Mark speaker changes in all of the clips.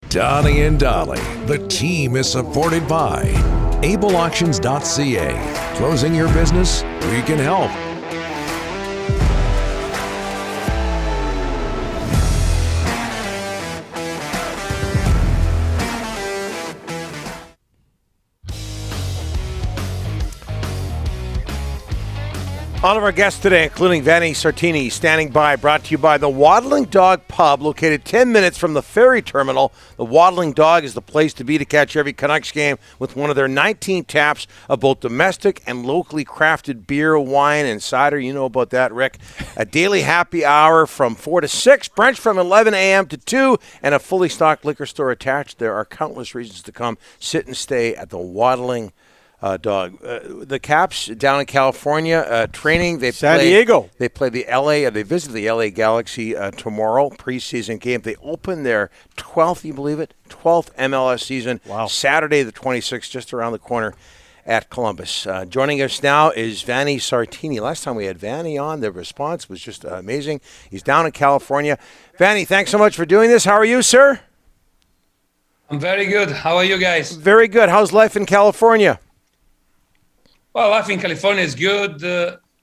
Speaker 1: Donnie and Dolly, the team is supported by ableauctions.ca. Closing your business? We can help.
Speaker 2: All of our guests today, including Vanni Sartini, standing by, brought to you by the Waddling Dog Pub, located 10 minutes from the ferry terminal. The Waddling Dog is the place to be to catch every Canucks game with one of their 19 taps of both domestic and locally crafted beer, wine, and cider. You know about that, Rick. A daily happy hour from 4 to 6, brunch from 11 a.m. to 2, and a fully stocked liquor store attached. There are countless reasons to come. Sit and stay at the Waddling Dog. The Caps down in California training.
Speaker 3: San Diego.
Speaker 2: They play the LA. They visit the LA Galaxy tomorrow. Preseason game. They open their 12th. You believe it? 12th MLS season.
Speaker 3: Wow. Saturday
Speaker 2: the 26th, just around the corner at Columbus. Joining us now is Vanni Sartini. Last time we had Vanni on, the response was just amazing. He's down in California. Vanni, thanks so much for doing this. How are you, sir?
Speaker 4: I'm very good. How are you guys?
Speaker 2: Very good. How's life in California?
Speaker 4: Well, life in California is good.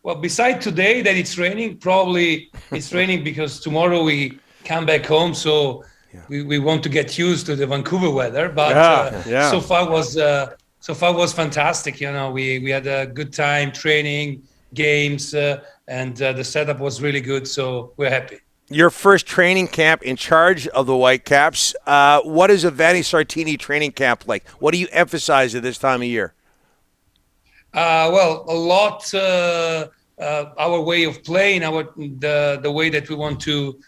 Speaker 4: Well, besides today that it's raining, probably it's raining because tomorrow we come back home. So we want to get used to the Vancouver weather. But so far was fantastic. You know, we had a good time training, games, and the setup was really good. So we're happy.
Speaker 2: Your first training camp in charge of the Whitecaps. What is a Vanni Sartini training camp like? What do you emphasize at this time of year?
Speaker 4: Well, a lot. Our way of playing, the way that we want to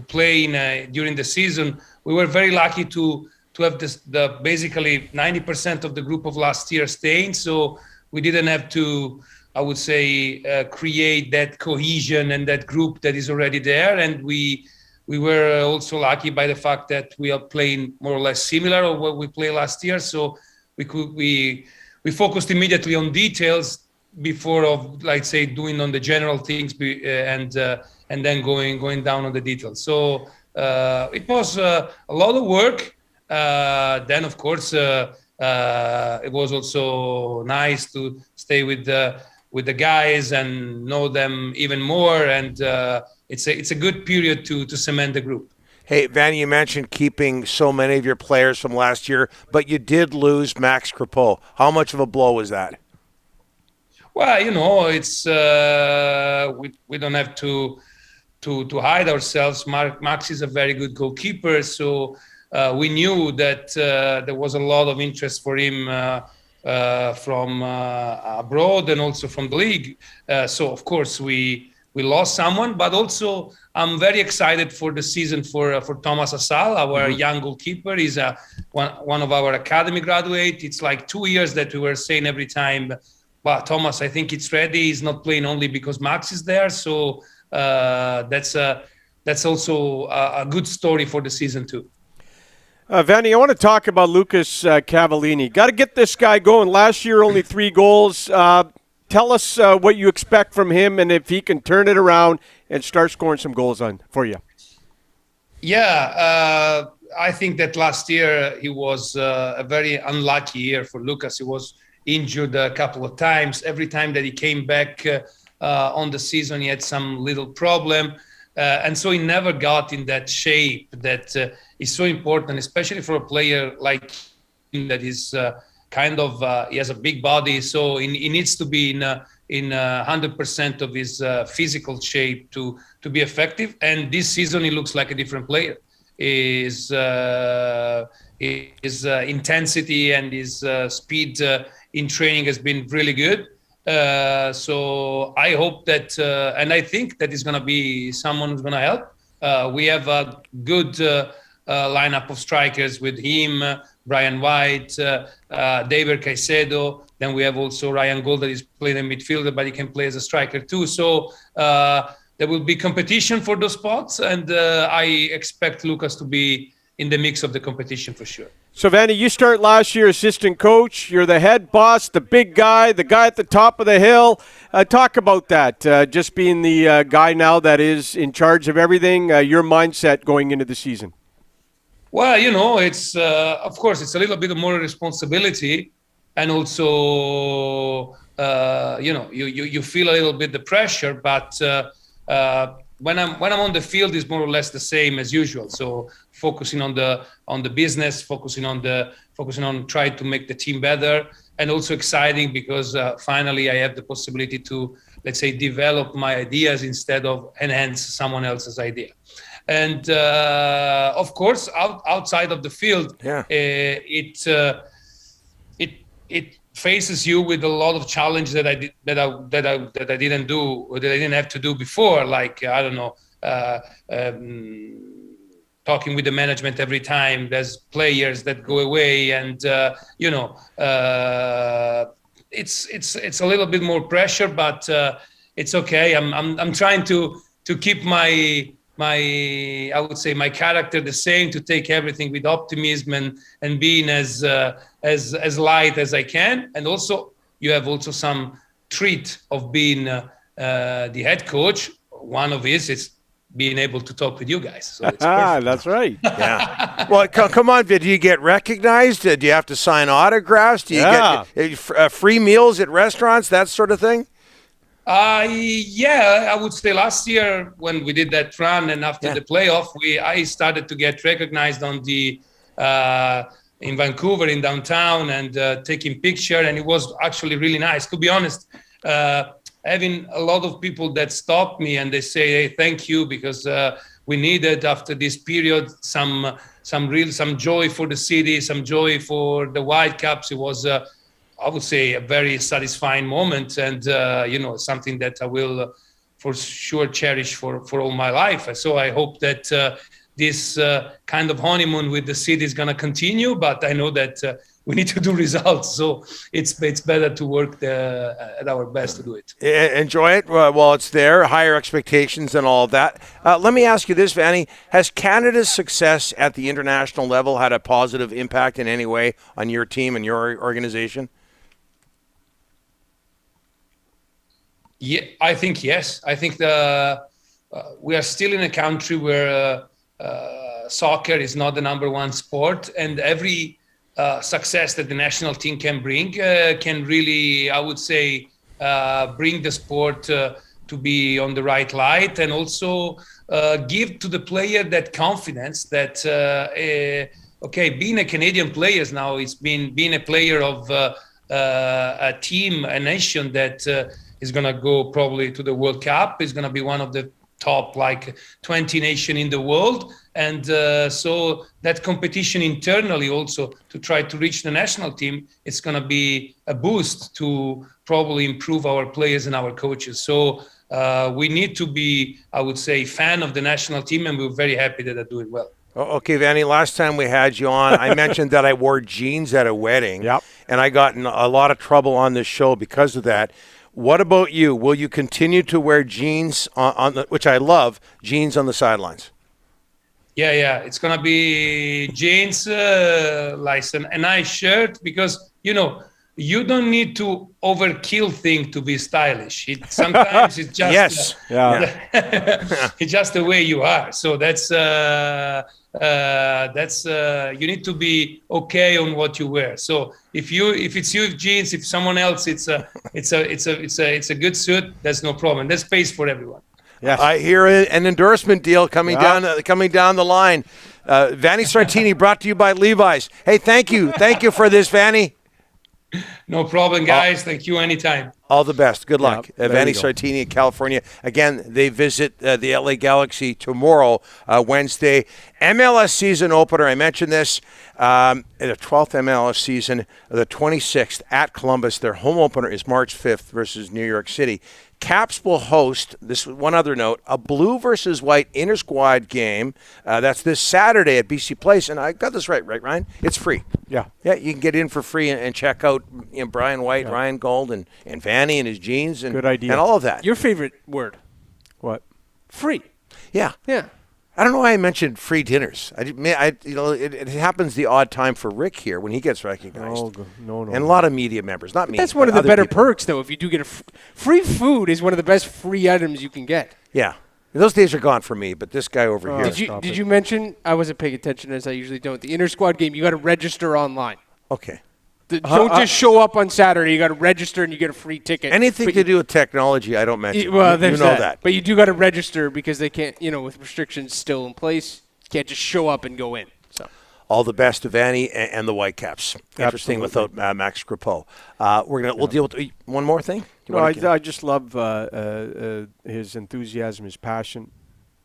Speaker 4: play during the season. We were very lucky to have the basically 90% of the group of last year staying, so we didn't have to, I would say, create that cohesion and that group that is already there. And we were also lucky by the fact that we are playing more or less similar to what we played last year. So we focused immediately on details before of, like, say, doing on the general things and then going down on the details. So it was a lot of work. Then of course it was also nice to stay with the guys and know them even more. And it's a good period to cement the group.
Speaker 2: Hey, Vanni, you mentioned keeping so many of your players from last year, but you did lose Max Crepeau. How much of a blow was that?
Speaker 4: Well, you know, it's we don't have to hide ourselves. Max is a very good goalkeeper, so we knew that there was a lot of interest for him from abroad and also from the league. So, of course, we lost someone, but also I'm very excited for the season for Thomas Asal, our young goalkeeper. He's one of our academy graduates. It's like 2 years that we were saying every time, well, Thomas, I think it's ready. He's not playing only because Max is there. So that's also a good story for the season too.
Speaker 3: Vanni, I want to talk about Lucas Cavallini. Got to get this guy going. Last year, only 3 goals. Tell us what you expect from him and if he can turn it around and start scoring some goals for you.
Speaker 4: Yeah, I think that last year he was a very unlucky year for Lucas. He was injured a couple of times. Every time that he came back on the season, he had some little problem. And so he never got in that shape that is so important, especially for a player like him that is he has a big body, so he needs to be in 100% of his physical shape to be effective. And this season he looks like a different player. His intensity and his speed in training has been really good. So I hope that, and I think that is going to be someone who's going to help. We have a good lineup of strikers with him, Brian White, David Caicedo. Then we have also Ryan Gold that is playing a midfielder, but he can play as a striker too. So there will be competition for those spots, and I expect Lucas to be in the mix of the competition for sure.
Speaker 3: So, Vanni, you start last year assistant coach. You're the head boss, the big guy, the guy at the top of the hill. Talk about that, just being the guy now that is in charge of everything, your mindset going into the season.
Speaker 4: Well, it's of course it's a little bit more responsibility, and also you feel a little bit the pressure. But when I'm on the field, is more or less the same as usual. So focusing on the business, focusing on trying to make the team better, and also exciting because finally I have the possibility to, let's say, develop my ideas instead of enhance someone else's idea. And of course, outside of the field, it faces you with a lot of challenge that I didn't do, or that I didn't have to do before. Like I don't know, talking with the management every time there's players that go away, and it's a little bit more pressure, but it's okay. I'm trying to keep my I would say my character the same, to take everything with optimism and being as light as I can. And also you have also some treat of being the head coach. One of it is being able to talk with you guys. So it's perfect.
Speaker 3: That's right.
Speaker 2: Yeah. Well, come on, Vin. Do you get recognized? Do you have to sign autographs? Do you get free meals at restaurants, that sort of thing?
Speaker 4: Yeah, I would say last year when we did that run and after the playoff, I started to get recognized on the in Vancouver, in downtown, and taking picture, and it was actually really nice. To be honest, having a lot of people that stop me and they say, "Hey, thank you," because we needed after this period some joy for the city, some joy for the Whitecaps. It was I would say a very satisfying moment, and something that I will for sure cherish for all my life. So I hope that this kind of honeymoon with the city is going to continue, but I know that we need to do results, so it's better to work at our best to do it.
Speaker 2: Enjoy it while it's there, higher expectations and all of that. Let me ask you this, Vanni. Has Canada's success at the international level had a positive impact in any way on your team and your organization?
Speaker 4: Yeah, I think yes. I think we are still in a country where soccer is not the number one sport, and every success that the national team can bring can really, I would say, bring the sport to be on the right light, and also give to the player that confidence that being a Canadian player now, it's being a player of a team, a nation that is going to go probably to the World Cup, is going to be one of the top 20 nation in the world. And so that competition internally also to try to reach the national team, it's going to be a boost to probably improve our players and our coaches. So we need to be, I would say, fan of the national team, and we're very happy that they're doing well.
Speaker 2: Okay, Vanni, last time we had you on, I mentioned that I wore jeans at a wedding, and I got in a lot of trouble on this show because of that. What about you? Will you continue to wear jeans which I love, jeans on the sidelines?
Speaker 4: Yeah. It's going to be jeans, like a nice shirt, because, you don't need to overkill things to be stylish. Sometimes it's just it's just the way you are. So that's you need to be okay on what you wear. So if it's you jeans, if someone else it's a good suit, that's no problem. There's space for everyone.
Speaker 2: Yes. I hear an endorsement deal coming down the line. Vanni Sartini, brought to you by Levi's. Hey, thank you for this, Vanni.
Speaker 4: No problem, guys. Thank you anytime.
Speaker 2: All the best. Good luck. Vanni Sartini in California. Again, they visit the LA Galaxy tomorrow, Wednesday. MLS season opener. I mentioned this. The 12th MLS season, the 26th at Columbus. Their home opener is March 5th versus New York City. Caps will host, this one other note, a blue versus white inter-squad game. That's this Saturday at BC Place. And I got this right, Ryan? It's free. Yeah, you can get in for free and check out Brian White, Ryan Gold, and Vanni and his jeans, and,
Speaker 3: good idea,
Speaker 2: and all of that.
Speaker 5: Your favorite word?
Speaker 3: What?
Speaker 5: Free.
Speaker 2: Yeah. I don't know why I mentioned free dinners. It happens the odd time for Rick here when he gets recognized.
Speaker 3: No.
Speaker 2: And a lot of media members, not me.
Speaker 5: That's one of the better perks, though. If you do get free food, is one of the best free items you can get.
Speaker 2: Yeah. Those days are gone for me, but this guy over here.
Speaker 5: Did you mention, I wasn't paying attention as I usually don't, the inter-squad game, you got to register online.
Speaker 2: Okay.
Speaker 5: Don't just show up on Saturday. You got to register and you get a free ticket.
Speaker 2: Anything to do with technology, I don't mention.
Speaker 5: Well,
Speaker 2: you know that.
Speaker 5: But you do got to register because they can't, with restrictions still in place, you can't just show up and go in. So.
Speaker 2: All the best to Vanni and the Whitecaps. Interesting without Max Crepeau. We'll deal with one more thing.
Speaker 3: I just love his enthusiasm, his passion.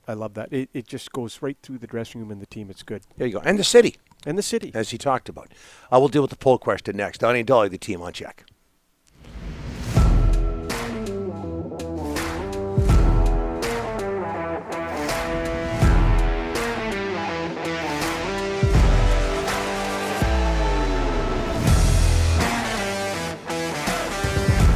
Speaker 3: I love that. It just goes right through the dressing room and the team. It's good.
Speaker 2: There you go. And the city.
Speaker 3: And the city.
Speaker 2: As he talked about. We'll deal with the poll question next. Donnie and Dolly, the team on check.